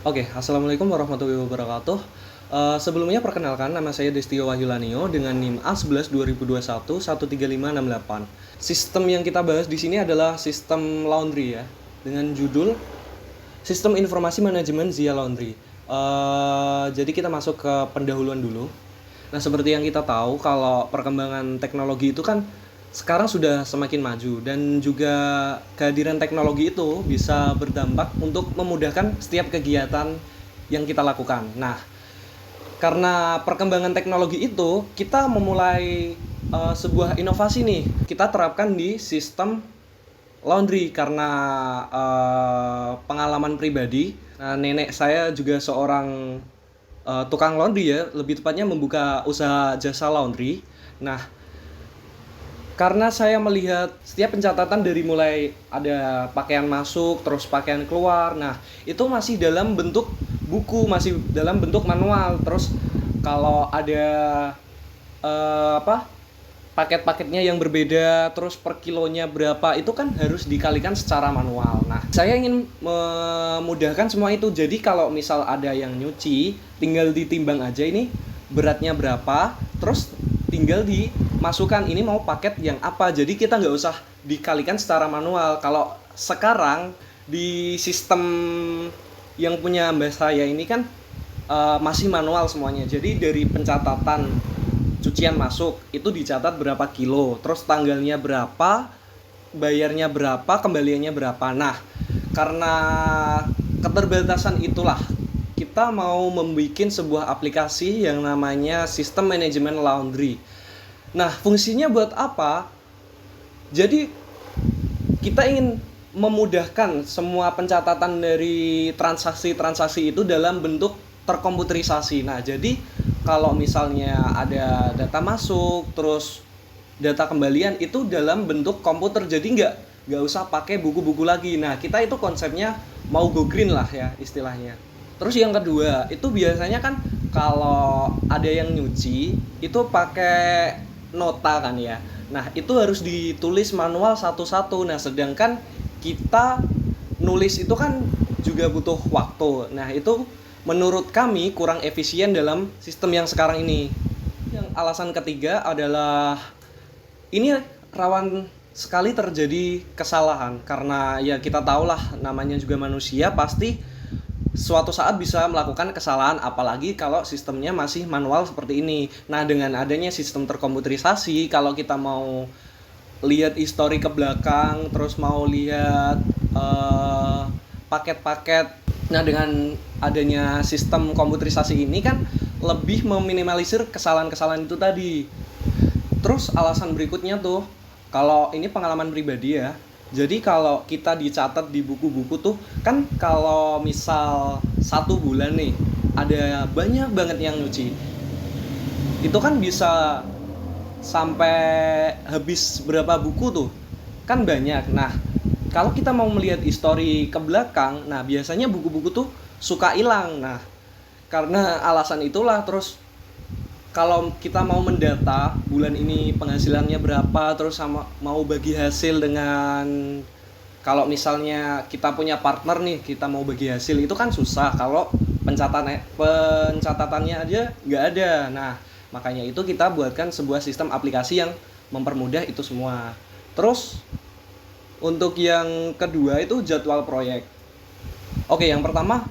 Oke, Assalamualaikum warahmatullahi wabarakatuh. Sebelumnya perkenalkan nama saya Destio Wahyulanio dengan NIM A11 2021 13568. Sistem yang kita bahas di sini adalah sistem laundry ya, dengan judul Sistem Informasi Manajemen Zia Laundry. Jadi kita masuk ke pendahuluan dulu. Nah, seperti yang kita tahu kalau perkembangan teknologi itu kan sekarang sudah semakin maju dan juga kehadiran teknologi itu bisa berdampak untuk memudahkan setiap kegiatan yang kita lakukan. Nah, karena perkembangan teknologi itu, kita memulai sebuah inovasi nih. Kita terapkan di sistem laundry karena pengalaman pribadi. Nah, nenek saya juga seorang tukang laundry ya, lebih tepatnya membuka usaha jasa laundry. Nah, karena saya melihat setiap pencatatan dari mulai ada pakaian masuk, terus pakaian keluar. Nah, itu masih dalam bentuk buku, masih dalam bentuk manual. Terus kalau ada paket-paketnya yang berbeda, terus per kilonya berapa, itu kan harus dikalikan secara manual. Nah, saya ingin memudahkan semua itu. Jadi kalau misal ada yang nyuci, tinggal ditimbang aja ini beratnya berapa, terus tinggal dimasukkan ini mau paket yang apa. Jadi kita nggak usah dikalikan secara manual. Kalau sekarang di sistem yang punya mbak saya ini kan masih manual semuanya. Jadi dari pencatatan cucian masuk itu dicatat berapa kilo, terus tanggalnya berapa, bayarnya berapa, kembaliannya berapa. Nah, karena keterbatasan itulah kita mau membuat sebuah aplikasi yang namanya Sistem Manajemen Laundry. Nah, fungsinya buat apa? Jadi kita ingin memudahkan semua pencatatan dari transaksi-transaksi itu dalam bentuk terkomputerisasi. Nah, jadi kalau misalnya ada data masuk, terus data kembalian itu dalam bentuk komputer, jadi nggak usah pakai buku-buku lagi. Nah, kita itu konsepnya mau go green lah ya istilahnya. Terus yang kedua, itu biasanya kan kalau ada yang nyuci itu pakai nota kan ya. Nah, itu harus ditulis manual satu-satu. Nah, sedangkan kita nulis itu kan juga butuh waktu. Nah, itu menurut kami kurang efisien dalam sistem yang sekarang ini. Yang alasan ketiga adalah ini rawan sekali terjadi kesalahan karena ya kita tahulah namanya juga manusia pasti suatu saat bisa melakukan kesalahan, apalagi kalau sistemnya masih manual seperti ini. Nah, dengan adanya sistem terkomputerisasi, kalau kita mau lihat histori ke belakang, terus mau lihat paket-paket, nah dengan adanya sistem komputerisasi ini kan lebih meminimalisir kesalahan-kesalahan itu tadi. Terus alasan berikutnya tuh, kalau ini pengalaman pribadi ya, jadi kalau kita dicatat di buku-buku tuh kan kalau misal 1 bulan nih ada banyak banget yang nyuci, itu kan bisa sampai habis berapa buku tuh, kan banyak. Nah, kalau kita mau melihat histori ke belakang, nah biasanya buku-buku tuh suka hilang. Nah, karena alasan itulah, terus kalau kita mau mendata bulan ini penghasilannya berapa, terus sama mau bagi hasil dengan, kalau misalnya kita punya partner nih, kita mau bagi hasil itu kan susah kalau pencatatannya aja nggak ada. Nah, makanya itu kita buatkan sebuah sistem aplikasi yang mempermudah itu semua. Terus untuk yang kedua itu jadwal proyek. Oke, yang pertama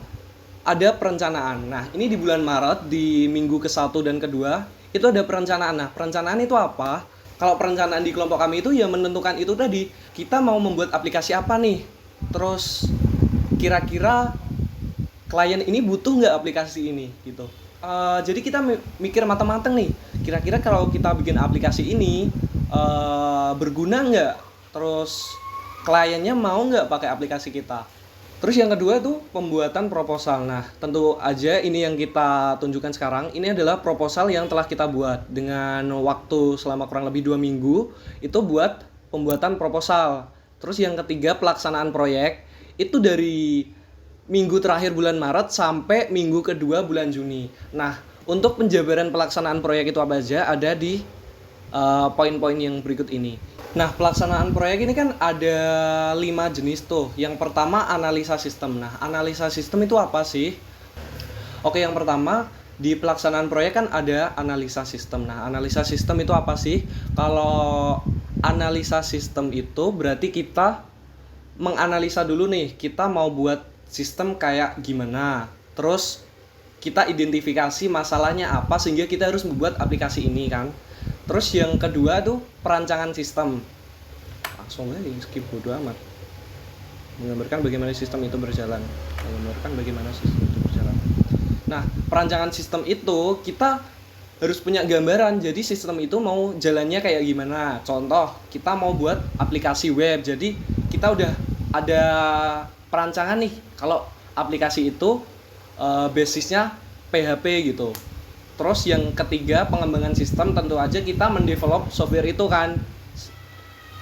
ada perencanaan. Nah, ini di bulan Maret, di minggu ke-1 dan kedua, itu ada perencanaan. Nah, perencanaan itu apa? Kalau perencanaan di kelompok kami itu ya menentukan itu tadi. Kita mau membuat aplikasi apa nih? Terus kira-kira klien ini butuh nggak aplikasi ini gitu. Jadi kita mikir matang-matang nih. Kira-kira kalau kita bikin aplikasi ini berguna nggak? Terus kliennya mau nggak pakai aplikasi kita? Terus yang kedua tuh pembuatan proposal. Nah, tentu aja ini yang kita tunjukkan sekarang, ini adalah proposal yang telah kita buat dengan waktu selama kurang lebih 2 minggu, itu buat pembuatan proposal. Terus yang ketiga pelaksanaan proyek, itu dari minggu terakhir bulan Maret sampai minggu kedua bulan Juni. Nah, untuk penjabaran pelaksanaan proyek itu apa aja ada di poin-poin yang berikut ini. Nah, pelaksanaan proyek ini kan ada 5 jenis tuh. Yang pertama analisa sistem. Nah, analisa sistem itu apa sih? Oke, yang pertama di pelaksanaan proyek kan ada analisa sistem. Nah, analisa sistem itu apa sih? Kalau analisa sistem itu berarti kita menganalisa dulu nih, kita mau buat sistem kayak gimana. Terus kita identifikasi masalahnya apa sehingga kita harus membuat aplikasi ini kan. Terus yang kedua tuh perancangan sistem. Langsung aja skip, bodo amat. Menggambarkan bagaimana sistem itu berjalan. Menggambarkan bagaimana sistem itu berjalan. Nah, perancangan sistem itu kita harus punya gambaran. Jadi sistem itu mau jalannya kayak gimana. Contoh, kita mau buat aplikasi web. Jadi kita udah ada perancangan nih. Kalau aplikasi itu basisnya PHP gitu. Terus yang ketiga pengembangan sistem, tentu aja kita mendevelop software itu kan.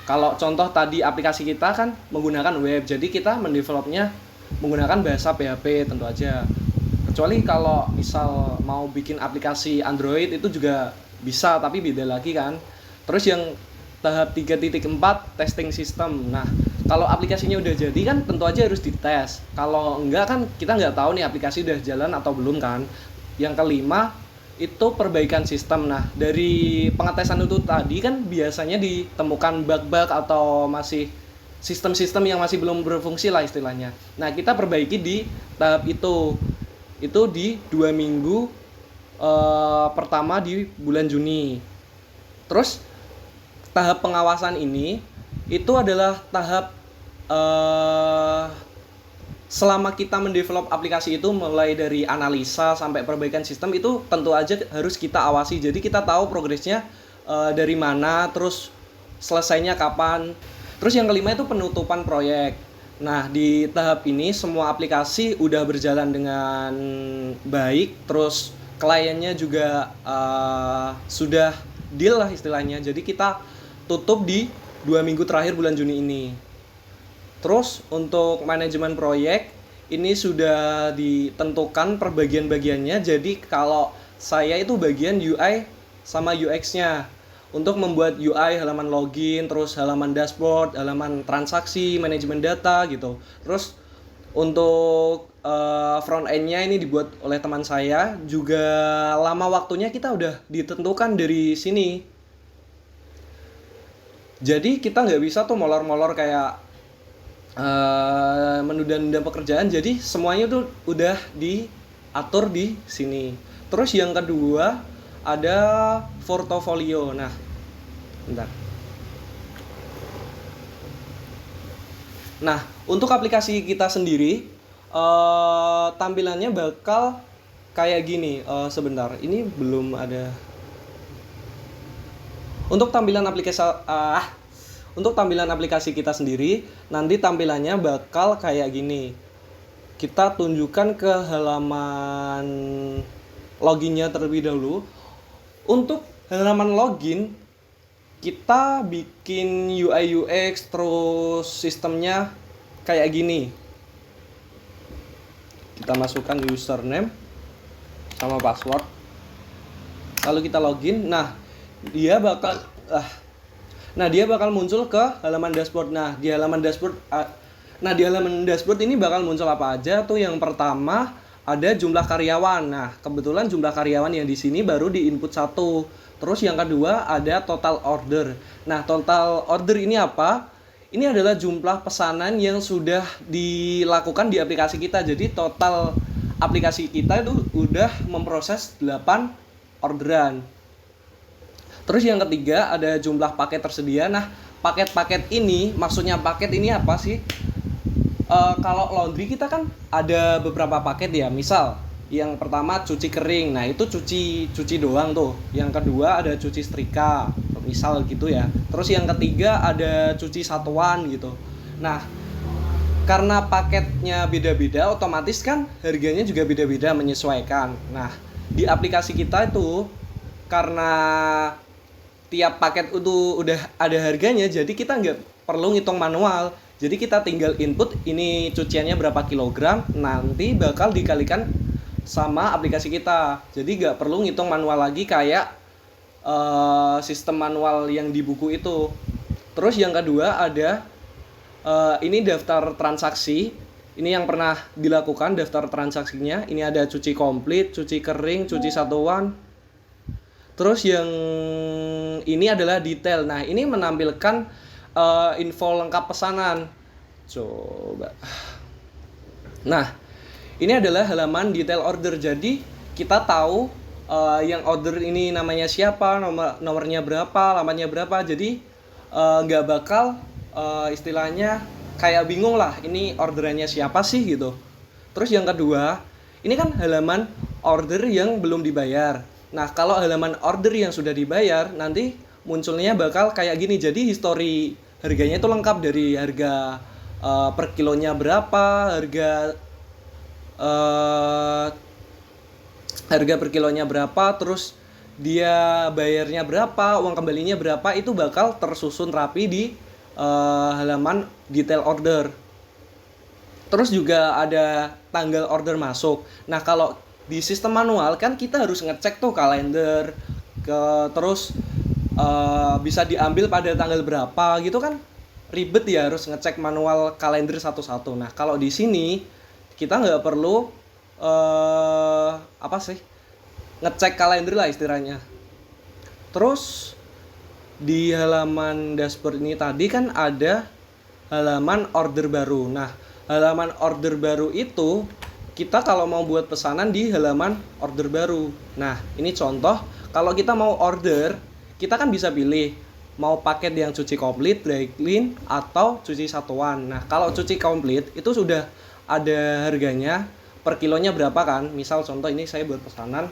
Kalau contoh tadi aplikasi kita kan menggunakan web, jadi kita mendevelopnya menggunakan bahasa PHP tentu aja. Kecuali kalau misal mau bikin aplikasi Android itu juga bisa, tapi beda lagi kan. Terus yang tahap 3.4 testing system. Nah, kalau aplikasinya udah jadi kan tentu aja harus dites. Kalau enggak kan kita nggak tahu nih aplikasi udah jalan atau belum kan. Yang kelima itu perbaikan sistem. Nah, dari pengetesan itu tadi kan biasanya ditemukan bug-bug atau masih sistem-sistem yang masih belum berfungsi lah istilahnya. Nah, kita perbaiki di tahap itu. Itu di 2 minggu pertama di bulan Juni. Terus tahap pengawasan ini itu adalah tahap selama kita mendevelop aplikasi itu, mulai dari analisa sampai perbaikan sistem itu tentu aja harus kita awasi. Jadi kita tahu progresnya dari mana, terus selesainya kapan. Terus yang kelima itu penutupan proyek. Nah, di tahap ini semua aplikasi udah berjalan dengan baik, terus kliennya juga sudah deal lah istilahnya. Jadi kita tutup di 2 minggu terakhir bulan Juni ini. Terus untuk manajemen proyek ini sudah ditentukan perbagian-bagiannya. Jadi kalau saya itu bagian UI sama UX-nya. Untuk membuat UI, halaman login, terus halaman dashboard, halaman transaksi, manajemen data gitu. Terus untuk front end-nya ini dibuat oleh teman saya. Juga lama waktunya kita udah ditentukan dari sini. Jadi kita nggak bisa tuh molor-molor kayak menunda-nunda pekerjaan. Jadi semuanya tuh udah diatur di sini. Terus yang kedua ada portofolio. Nah, bentar. Nah, untuk aplikasi kita sendiri tampilannya bakal kayak gini. Sebentar, ini belum ada. Untuk tampilan aplikasi kita sendiri, nanti tampilannya bakal kayak gini. Kita tunjukkan ke halaman loginnya terlebih dahulu. Untuk halaman login, kita bikin UI UX, terus sistemnya kayak gini. Kita masukkan username sama password. Lalu kita login. Nah, dia bakal muncul ke halaman dashboard. Nah, di halaman dashboard ini bakal muncul apa aja tuh? Yang pertama ada jumlah karyawan. Nah, kebetulan jumlah karyawan yang di sini baru di input 1. Terus yang kedua ada total order. Nah, total order ini apa? Ini adalah jumlah pesanan yang sudah dilakukan di aplikasi kita. Jadi total aplikasi kita itu udah memproses 8 orderan. Terus yang ketiga ada jumlah paket tersedia. Nah, paket-paket ini, maksudnya paket ini apa sih? Kalau laundry kita kan ada beberapa paket ya. Misal yang pertama cuci kering. Nah, itu cuci doang tuh. Yang kedua ada cuci setrika, misal gitu ya. Terus yang ketiga ada cuci satuan gitu. Nah, karena paketnya beda-beda, otomatis kan harganya juga beda-beda, menyesuaikan. Nah, di aplikasi kita itu karena tiap paket itu udah ada harganya, jadi kita nggak perlu ngitung manual. Jadi kita tinggal input ini cuciannya berapa kilogram, nanti bakal dikalikan sama aplikasi kita. Jadi nggak perlu ngitung manual lagi kayak sistem manual yang di buku itu. Terus yang kedua ada ini daftar transaksi. Ini yang pernah dilakukan daftar transaksinya. Ini ada cuci komplit, cuci kering, cuci satuan. Terus yang ini adalah detail. Nah, ini menampilkan info lengkap pesanan. Coba. Nah, ini adalah halaman detail order. Jadi, kita tahu yang order ini namanya siapa, nomornya berapa, lamanya berapa. Jadi, nggak bakal istilahnya kayak bingung lah, ini orderannya siapa sih gitu. Terus yang kedua, ini kan halaman order yang belum dibayar. Nah, kalau halaman order yang sudah dibayar, nanti munculnya bakal kayak gini. Jadi history harganya itu lengkap dari harga per kilonya berapa, harga per kilonya berapa, terus dia bayarnya berapa, uang kembalinya berapa, itu bakal tersusun rapi di halaman detail order. Terus juga ada tanggal order masuk. Nah, kalau di sistem manual kan kita harus ngecek tuh kalender, terus bisa diambil pada tanggal berapa gitu kan, ribet ya, harus ngecek manual kalender satu-satu. Nah, kalau di sini kita nggak perlu ngecek kalender lah istilahnya. Terus di halaman dashboard ini tadi kan ada halaman order baru. Nah, halaman order baru itu kita kalau mau buat pesanan di halaman order baru. Nah, ini contoh kalau kita mau order, kita kan bisa pilih mau paket yang cuci komplit, dry clean, atau cuci satuan. Nah, kalau cuci komplit itu sudah ada harganya per kilonya berapa kan. Misal contoh ini saya buat pesanan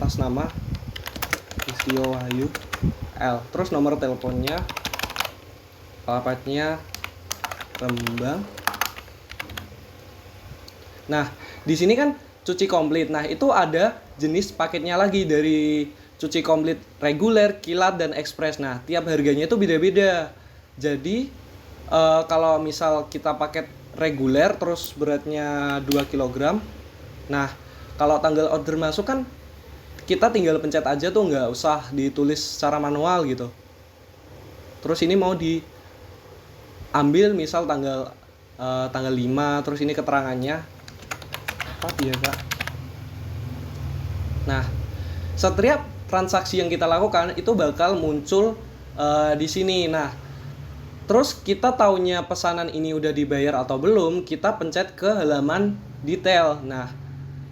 atas nama Listio Wahyu L. Terus nomor teleponnya, alamatnya Rembang. Nah, di sini kan cuci komplit. Nah, itu ada jenis paketnya lagi, dari cuci komplit reguler, kilat, dan ekspres. Nah, tiap harganya itu beda-beda. Jadi, kalau misal kita paket reguler terus beratnya 2 kg. Nah, kalau tanggal order masuk kan kita tinggal pencet aja tuh, nggak usah ditulis secara manual gitu. Terus ini mau diambil misal tanggal 5, terus ini keterangannya apa ya kak. Nah, setiap transaksi yang kita lakukan itu bakal muncul di sini. Nah, terus kita taunya pesanan ini udah dibayar atau belum, kita pencet ke halaman detail. Nah,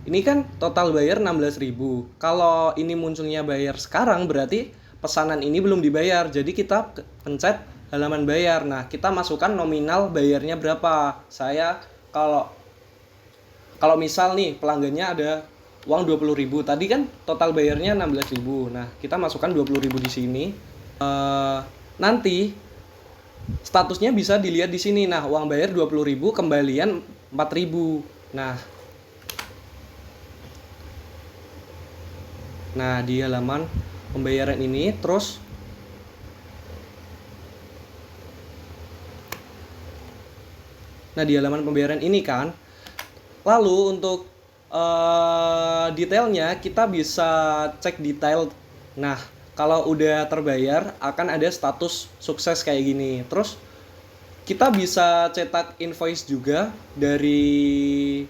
ini kan total bayar 16.000. Kalau ini munculnya bayar sekarang, berarti pesanan ini belum dibayar. Jadi kita pencet halaman bayar. Nah, kita masukkan nominal bayarnya berapa. Saya kalau misal nih pelanggannya ada uang 20.000. Tadi kan total bayarnya 16.000. Nah, kita masukkan 20.000 di sini. Nanti statusnya bisa dilihat di sini. Nah, uang bayar 20.000, kembalian 4.000. Nah, di halaman pembayaran ini terus di halaman pembayaran ini kan. Lalu untuk detailnya kita bisa cek detail. Nah, kalau udah terbayar akan ada status sukses kayak gini. Terus kita bisa cetak invoice juga dari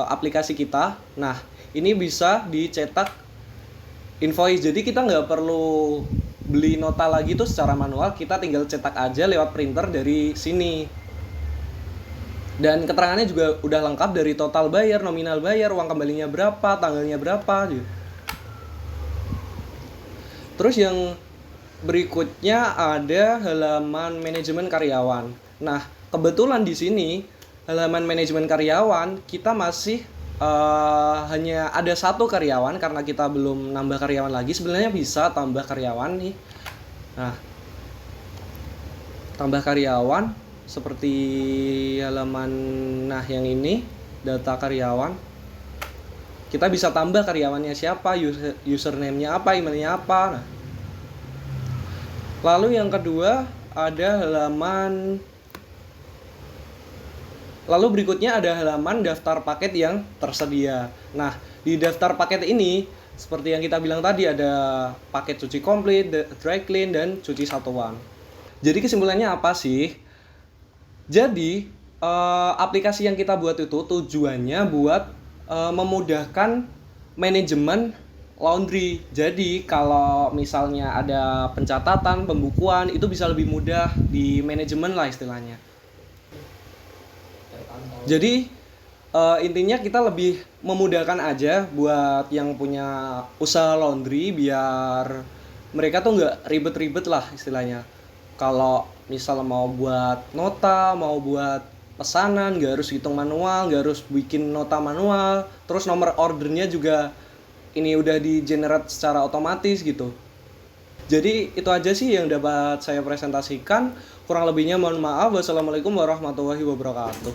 aplikasi kita. Nah, ini bisa dicetak invoice. Jadi kita nggak perlu beli nota lagi tuh secara manual. Kita tinggal cetak aja lewat printer dari sini. Dan keterangannya juga udah lengkap dari total bayar, nominal bayar, uang kembalinya berapa, tanggalnya berapa gitu. Terus yang berikutnya ada halaman manajemen karyawan. Nah, kebetulan di sini halaman manajemen karyawan kita masih hanya ada 1 karyawan karena kita belum nambah karyawan lagi. Sebenarnya bisa tambah karyawan nih. Nah, tambah karyawan seperti halaman yang ini, data karyawan. Kita bisa tambah karyawannya siapa, username-nya apa, emailnya apa. Nah, lalu yang kedua ada lalu berikutnya ada halaman daftar paket yang tersedia. Nah, di daftar paket ini seperti yang kita bilang tadi, ada paket cuci komplit, dry clean, dan cuci satuan. Jadi kesimpulannya apa sih? Jadi aplikasi yang kita buat itu tujuannya buat memudahkan manajemen laundry. Jadi kalau misalnya ada pencatatan, pembukuan itu bisa lebih mudah di manajemen lah istilahnya. Jadi intinya kita lebih memudahkan aja buat yang punya usaha laundry biar mereka tuh nggak ribet-ribet lah istilahnya. Kalau misal mau buat nota, mau buat pesanan, nggak harus hitung manual, nggak harus bikin nota manual. Terus nomor ordernya juga ini udah di generate secara otomatis gitu. Jadi itu aja sih yang dapat saya presentasikan. Kurang lebihnya mohon maaf. Wassalamualaikum warahmatullahi wabarakatuh.